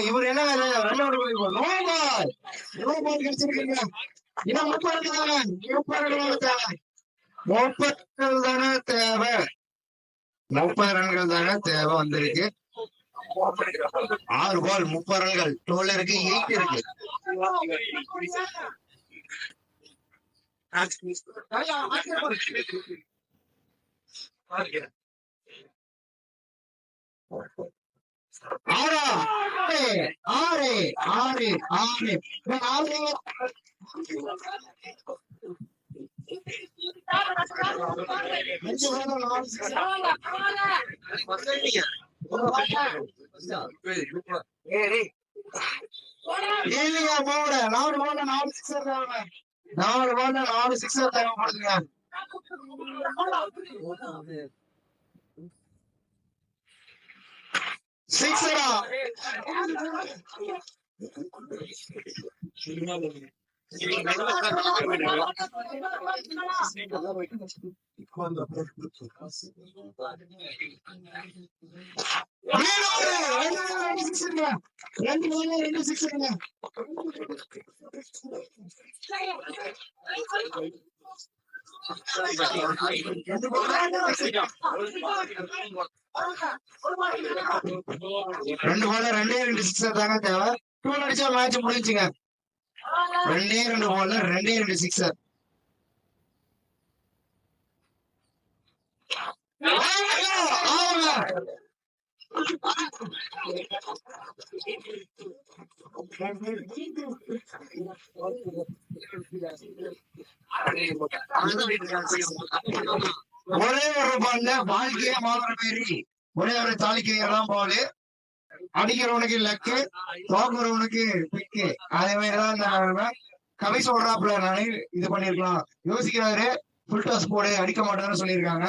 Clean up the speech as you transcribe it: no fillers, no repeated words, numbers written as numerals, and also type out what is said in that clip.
இவர் என்ன கிடைச்சிருக்கீங்க. இன்னும் 30 தானே 30 தானே தேவை. 30 ரன்கள் தானே தேவை வந்திருக்கு. 6 பால் 30 ரன்கள். 12 இருக்கு 8 இருக்கு. நாலு சிக்ஸர் தேவைப்படுதுங்க. சிக்ஸரா ரெண்டு சிக்ஸருங்க. ரெண்டு பால்ல ரெண்டு சிக்ஸர் தாங்க தேவை. 2 அடிச்சா மேட்ச் முடிஞ்சுங்க. 2 பால்ல 2 சிக்ஸர். ஒரே ஒரு பால்ல வாழ்க்கையே மாறுற மாரி ஒரே ஒரு தாலிக்கையெல்லாம் பாலு. அடிக்கிறவனுக்கு லக்கு, தோக்குறவனுக்கு பிக்கு. அதே மாதிரிதான் கவி சொல்றாப்புல நானே இது பண்ணிருக்கலாம். யோசிக்கிறாரு, ஃபுல் டாஸ் போடு, அடிக்க மாட்டான்னு சொல்லியிருக்காங்க.